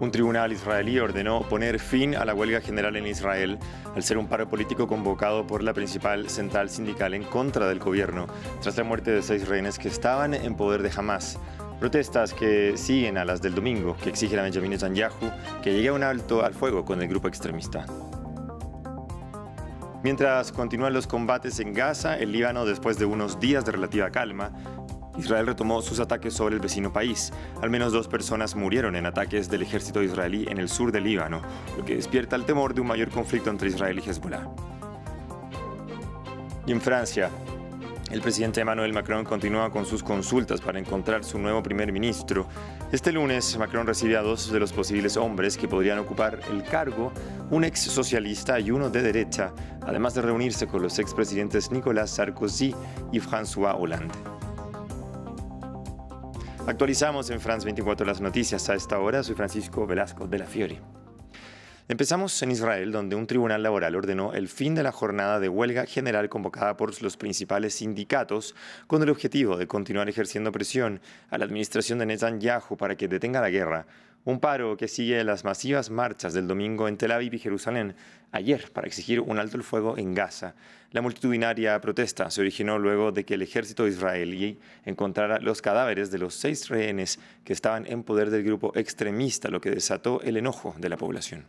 Un tribunal israelí ordenó poner fin a la huelga general en Israel al ser un paro político convocado por la principal central sindical en contra del gobierno tras la muerte de 6 rehenes que estaban en poder de Hamás. Protestas que siguen a las del domingo, que exigen a Benjamin Netanyahu que llegue a un alto al fuego con el grupo extremista. Mientras continúan los combates en Gaza, el Líbano, después de unos días de relativa calma, Israel retomó sus ataques sobre el vecino país. Al menos 2 personas murieron en ataques del ejército israelí en el sur del Líbano, lo que despierta el temor de un mayor conflicto entre Israel y Hezbollah. Y en Francia, el presidente Emmanuel Macron continúa con sus consultas para encontrar su nuevo primer ministro. Este lunes, Macron recibe a 2 de los posibles hombres que podrían ocupar el cargo, un ex socialista y uno de derecha, además de reunirse con los expresidentes Nicolas Sarkozy y François Hollande. Actualizamos en France 24 las noticias a esta hora. Soy Francisco Velasco de la Fiori. Empezamos en Israel, donde un tribunal laboral ordenó el fin de la jornada de huelga general convocada por los principales sindicatos con el objetivo de continuar ejerciendo presión a la administración de Netanyahu para que detenga la guerra. Un paro que sigue las masivas marchas del domingo en Tel Aviv y Jerusalén ayer para exigir un alto el fuego en Gaza. La multitudinaria protesta se originó luego de que el ejército israelí encontrara los cadáveres de los 6 rehenes que estaban en poder del grupo extremista, lo que desató el enojo de la población.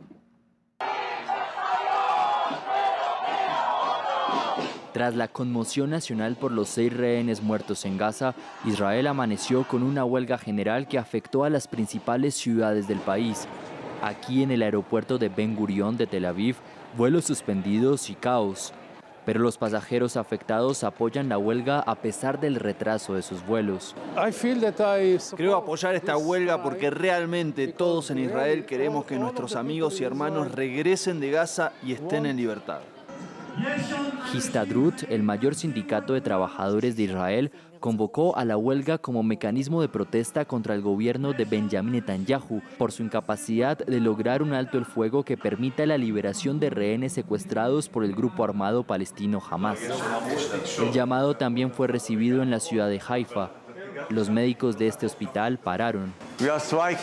Tras la conmoción nacional por los 6 rehenes muertos en Gaza, Israel amaneció con una huelga general que afectó a las principales ciudades del país. Aquí en el aeropuerto de Ben Gurión de Tel Aviv, vuelos suspendidos y caos. Pero los pasajeros afectados apoyan la huelga a pesar del retraso de sus vuelos. Creo apoyar esta huelga porque realmente todos en Israel queremos que nuestros amigos y hermanos regresen de Gaza y estén en libertad. Histadrut, el mayor sindicato de trabajadores de Israel, convocó a la huelga como mecanismo de protesta contra el gobierno de Benjamin Netanyahu por su incapacidad de lograr un alto el fuego que permita la liberación de rehenes secuestrados por el grupo armado palestino Hamás. El llamado también fue recibido en la ciudad de Haifa. Los médicos de este hospital pararon.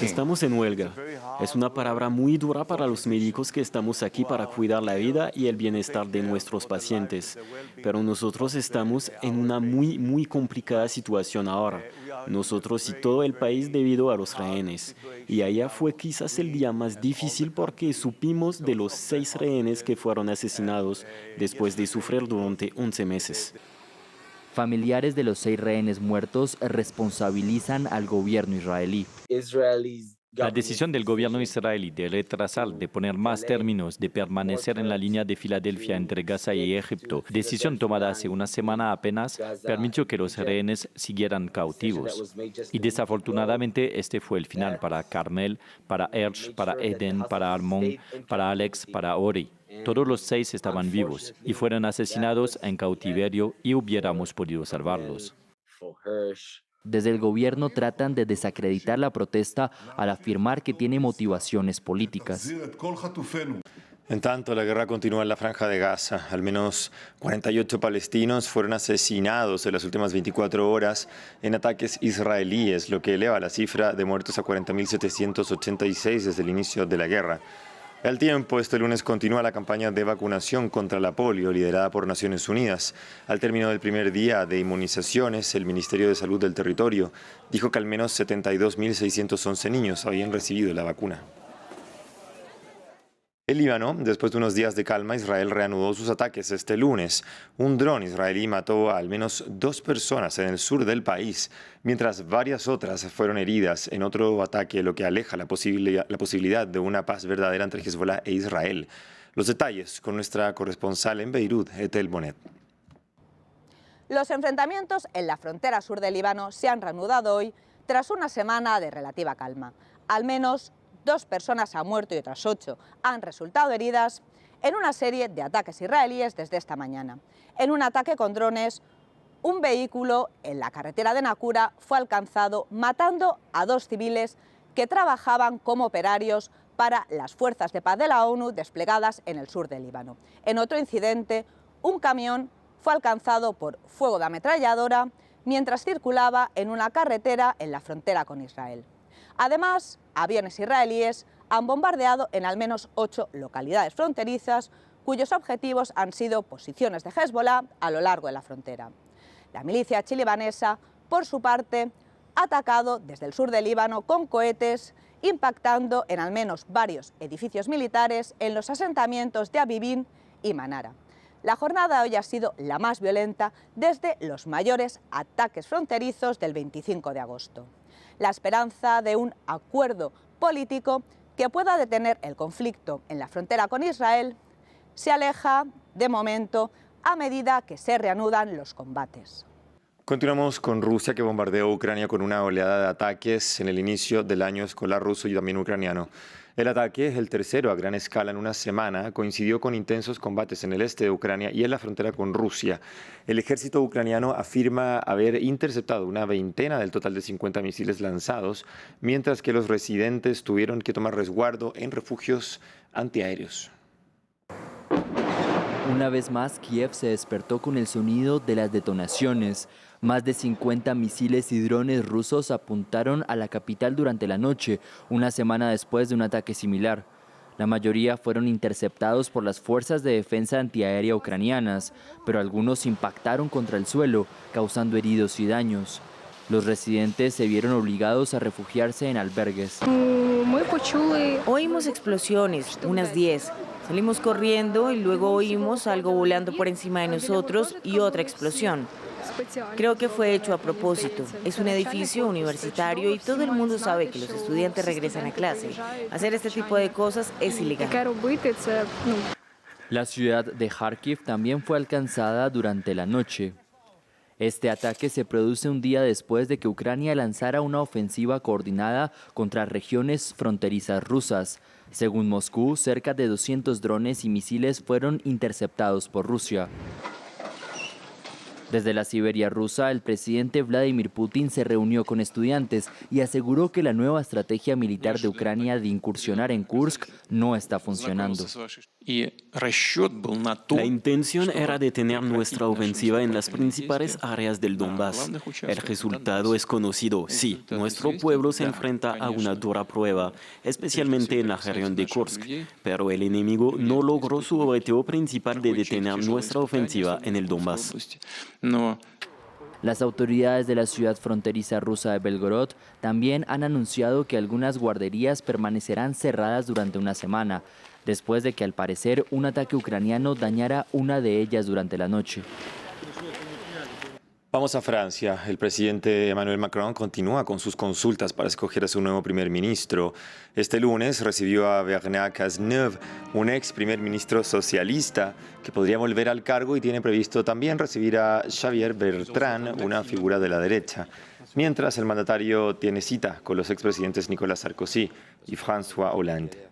Estamos en huelga. Es una palabra muy dura para los médicos que estamos aquí para cuidar la vida y el bienestar de nuestros pacientes. Pero nosotros estamos en una muy complicada situación ahora. Nosotros y todo el país debido a los rehenes. Y allá fue quizás el día más difícil porque supimos de los 6 rehenes que fueron asesinados después de sufrir durante 11 meses. Familiares de los 6 rehenes muertos responsabilizan al gobierno israelí. La decisión del gobierno israelí de retrasar, de poner más términos, de permanecer en la línea de Filadelfia entre Gaza y Egipto, decisión tomada hace una semana apenas, permitió que los rehenes siguieran cautivos. Y desafortunadamente este fue el final para Carmel, para Ersh, para Eden, para Armón, para Alex, para Ori. Todos los 6 estaban vivos y fueron asesinados en cautiverio y hubiéramos podido salvarlos. Desde el gobierno tratan de desacreditar la protesta al afirmar que tiene motivaciones políticas. En tanto, la guerra continúa en la Franja de Gaza. Al menos 48 palestinos fueron asesinados en las últimas 24 horas en ataques israelíes, lo que eleva la cifra de muertos a 40.786 desde el inicio de la guerra. Al tiempo, este lunes continúa la campaña de vacunación contra la polio liderada por Naciones Unidas. Al término del primer día de inmunizaciones, el Ministerio de Salud del territorio dijo que al menos 72.611 niños habían recibido la vacuna. El Líbano, después de unos días de calma, Israel reanudó sus ataques este lunes. Un dron israelí mató a al menos 2 personas en el sur del país, mientras varias otras fueron heridas en otro ataque, lo que aleja la posibilidad de una paz verdadera entre Hezbollah e Israel. Los detalles con nuestra corresponsal en Beirut, Etel Bonet. Los enfrentamientos en la frontera sur del Líbano se han reanudado hoy tras una semana de relativa calma. Al menos 2 personas han muerto y otras 8 han resultado heridas en una serie de ataques israelíes desde esta mañana. En un ataque con drones, un vehículo en la carretera de Nakura fue alcanzado matando a 2 civiles que trabajaban como operarios para las fuerzas de paz de la ONU desplegadas en el sur del Líbano. En otro incidente, un camión fue alcanzado por fuego de ametralladora mientras circulaba en una carretera en la frontera con Israel. Además, aviones israelíes han bombardeado en al menos 8 localidades fronterizas, cuyos objetivos han sido posiciones de Hezbollah a lo largo de la frontera. La milicia chilibanesa, por su parte, ha atacado desde el sur del Líbano con cohetes, impactando en al menos varios edificios militares en los asentamientos de Abibín y Manara. La jornada de hoy ha sido la más violenta desde los mayores ataques fronterizos del 25 de agosto. La esperanza de un acuerdo político que pueda detener el conflicto en la frontera con Israel se aleja, de momento, a medida que se reanudan los combates. Continuamos con Rusia, que bombardeó Ucrania con una oleada de ataques en el inicio del año escolar ruso y también ucraniano. El ataque, el tercero a gran escala en una semana, coincidió con intensos combates en el este de Ucrania y en la frontera con Rusia. El ejército ucraniano afirma haber interceptado una veintena del total de 50 misiles lanzados, mientras que los residentes tuvieron que tomar resguardo en refugios antiaéreos. Una vez más, Kiev se despertó con el sonido de las detonaciones. Más de 50 misiles y drones rusos apuntaron a la capital durante la noche, una semana después de un ataque similar. La mayoría fueron interceptados por las fuerzas de defensa antiaérea ucranianas, pero algunos impactaron contra el suelo, causando heridos y daños. Los residentes se vieron obligados a refugiarse en albergues. Oímos explosiones, unas 10. Salimos corriendo y luego oímos algo volando por encima de nosotros y otra explosión. Creo que fue hecho a propósito. Es un edificio universitario y todo el mundo sabe que los estudiantes regresan a clase. Hacer este tipo de cosas es ilegal. La ciudad de Kharkiv también fue alcanzada durante la noche. Este ataque se produce un día después de que Ucrania lanzara una ofensiva coordinada contra regiones fronterizas rusas. Según Moscú, cerca de 200 drones y misiles fueron interceptados por Rusia. Desde la Siberia rusa, el presidente Vladimir Putin se reunió con estudiantes y aseguró que la nueva estrategia militar de Ucrania de incursionar en Kursk no está funcionando. La intención era detener nuestra ofensiva en las principales áreas del Donbass. El resultado es conocido. Sí, nuestro pueblo se enfrenta a una dura prueba, especialmente en la región de Kursk, pero el enemigo no logró su objetivo principal de detener nuestra ofensiva en el Donbass. Las autoridades de la ciudad fronteriza rusa de Belgorod también han anunciado que algunas guarderías permanecerán cerradas durante una semana, después de que al parecer un ataque ucraniano dañara una de ellas durante la noche. Vamos a Francia. El presidente Emmanuel Macron continúa con sus consultas para escoger a su nuevo primer ministro. Este lunes recibió a Bernard Cazeneuve, un ex primer ministro socialista que podría volver al cargo, y tiene previsto también recibir a Xavier Bertrand, una figura de la derecha. Mientras, el mandatario tiene cita con los expresidentes Nicolas Sarkozy y François Hollande.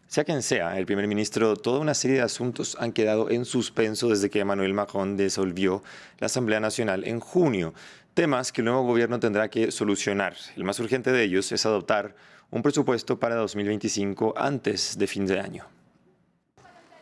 Sea quien sea el primer ministro, toda una serie de asuntos han quedado en suspenso desde que Emmanuel Macron disolvió la Asamblea Nacional en junio. Temas que el nuevo gobierno tendrá que solucionar. El más urgente de ellos es adoptar un presupuesto para 2025 antes de fin de año.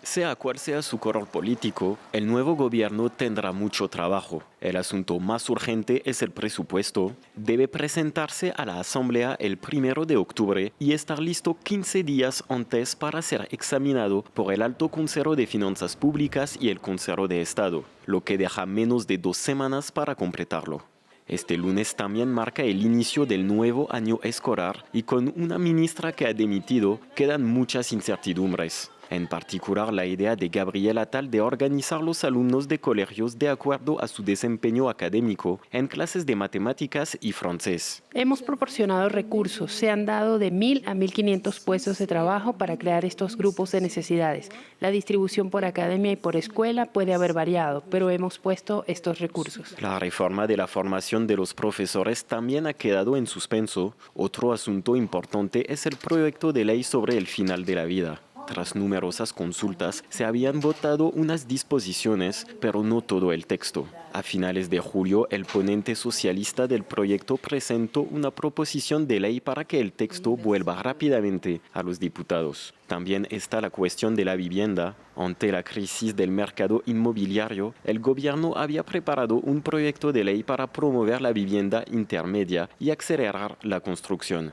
Sea cual sea su color político, el nuevo gobierno tendrá mucho trabajo. El asunto más urgente es el presupuesto. Debe presentarse a la Asamblea el 1 de octubre y estar listo 15 días antes para ser examinado por el Alto Consejero de Finanzas Públicas y el Consejo de Estado, lo que deja menos de 2 semanas para completarlo. Este lunes también marca el inicio del nuevo año escolar y con una ministra que ha dimitido quedan muchas incertidumbres. En particular, la idea de Gabriel Attal de organizar los alumnos de colegios de acuerdo a su desempeño académico en clases de matemáticas y francés. Hemos proporcionado recursos. Se han dado de 1.000 a 1.500 puestos de trabajo para crear estos grupos de necesidades. La distribución por academia y por escuela puede haber variado, pero hemos puesto estos recursos. La reforma de la formación de los profesores también ha quedado en suspenso. Otro asunto importante es el proyecto de ley sobre el final de la vida. Tras numerosas consultas, se habían votado unas disposiciones, pero no todo el texto. A finales de julio, el ponente socialista del proyecto presentó una proposición de ley para que el texto vuelva rápidamente a los diputados. También está la cuestión de la vivienda. Ante la crisis del mercado inmobiliario, el gobierno había preparado un proyecto de ley para promover la vivienda intermedia y acelerar la construcción.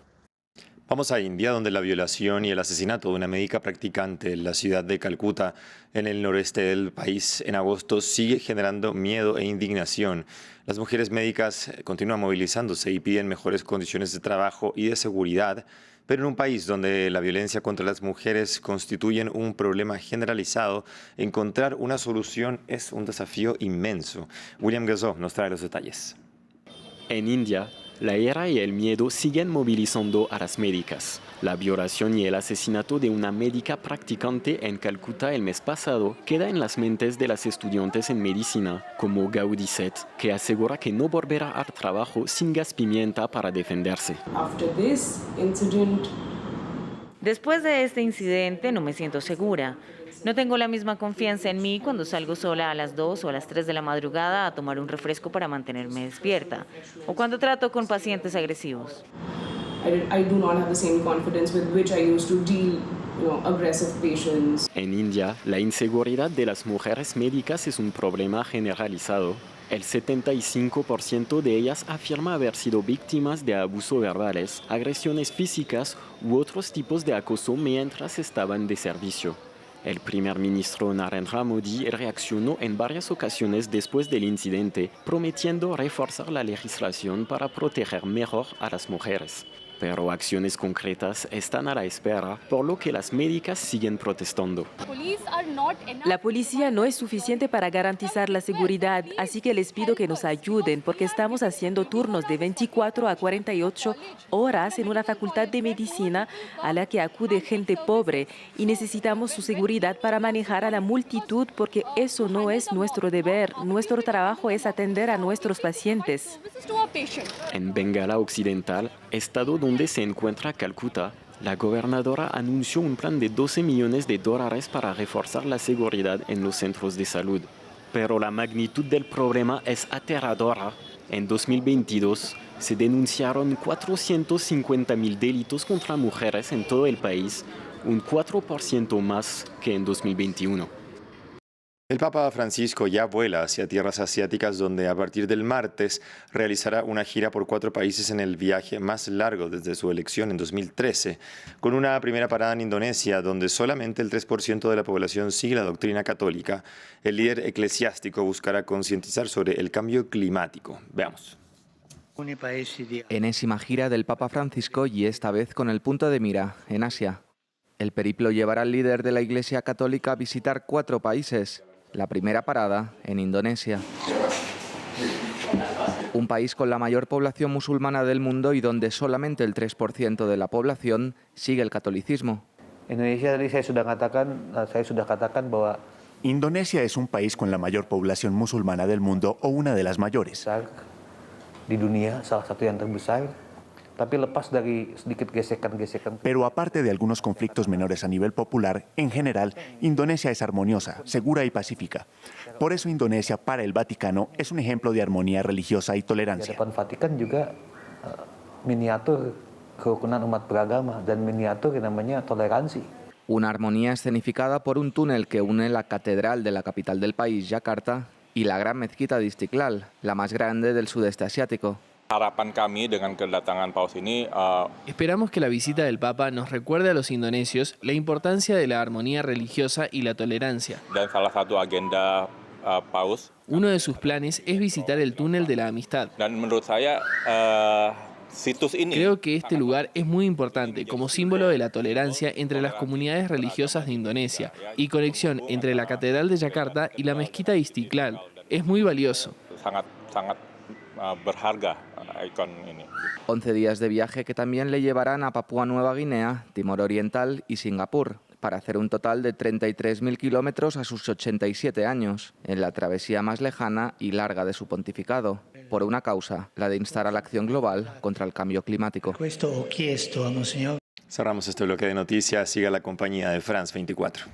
Vamos a India, donde la violación y el asesinato de una médica practicante en la ciudad de Calcuta, en el noreste del país, en agosto, sigue generando miedo e indignación. Las mujeres médicas continúan movilizándose y piden mejores condiciones de trabajo y de seguridad, pero en un país donde la violencia contra las mujeres constituye un problema generalizado, encontrar una solución es un desafío inmenso. William Gazo nos trae los detalles. En India, la ira y el miedo siguen movilizando a las médicas. La violación y el asesinato de una médica practicante en Calcuta el mes pasado queda en las mentes de las estudiantes en medicina, como Gaudi Seth, que asegura que no volverá al trabajo sin gas pimienta para defenderse. Después de este incidente no me siento segura. No tengo la misma confianza en mí cuando salgo sola a las 2 o a las 3 de la madrugada a tomar un refresco para mantenerme despierta, o cuando trato con pacientes agresivos. En India, la inseguridad de las mujeres médicas es un problema generalizado. El 75% de ellas afirma haber sido víctimas de abusos verbales, agresiones físicas u otros tipos de acoso mientras estaban de servicio. El primer ministro Narendra Modi reaccionó en varias ocasiones después del incidente, prometiendo reforzar la legislación para proteger mejor a las mujeres. Pero acciones concretas están a la espera, por lo que las médicas siguen protestando. La policía no es suficiente para garantizar la seguridad, así que les pido que nos ayuden porque estamos haciendo turnos de 24 a 48 horas en una facultad de medicina a la que acude gente pobre y necesitamos su seguridad para manejar a la multitud porque eso no es nuestro deber. Nuestro trabajo es atender a nuestros pacientes. En Bengala Occidental, estado donde se encuentra Calcuta, la gobernadora anunció un plan de $12 millones para reforzar la seguridad en los centros de salud. Pero la magnitud del problema es aterradora. En 2022 se denunciaron 450.000 delitos contra mujeres en todo el país, un 4% más que en 2021. El Papa Francisco ya vuela hacia tierras asiáticas, donde a partir del martes realizará una gira por 4 países en el viaje más largo desde su elección en 2013, con una primera parada en Indonesia, donde solamente el 3% de la población sigue la doctrina católica. El líder eclesiástico buscará concientizar sobre el cambio climático. Veamos. Enésima gira del Papa Francisco y esta vez con el punto de mira en Asia. El periplo llevará al líder de la Iglesia Católica a visitar 4 países. La primera parada en Indonesia, un país con la mayor población musulmana del mundo y donde solamente el 3% de la población sigue el catolicismo. Indonesia es un país con la mayor población musulmana del mundo o una de las mayores. Pero aparte de algunos conflictos menores a nivel popular, en general, Indonesia es armoniosa, segura y pacífica. Por eso Indonesia, para el Vaticano, es un ejemplo de armonía religiosa y tolerancia. Una armonía escenificada por un túnel que une la catedral de la capital del país, Yakarta, y la gran mezquita de Istiqlal, la más grande del sudeste asiático. Esperamos que la visita del Papa nos recuerde a los indonesios la importancia de la armonía religiosa y la tolerancia. Uno de sus planes es visitar el túnel de la amistad. Creo que este lugar es muy importante como símbolo de la tolerancia entre las comunidades religiosas de Indonesia y conexión entre la catedral de Yakarta y la mezquita de Istiqlal. Es muy valioso. 11 días de viaje que también le llevarán a Papúa Nueva Guinea, Timor Oriental y Singapur, para hacer un total de 33.000 kilómetros a sus 87 años, en la travesía más lejana y larga de su pontificado, por una causa, la de instar a la acción global contra el cambio climático. Cerramos este bloque de noticias. Siga la compañía de France 24.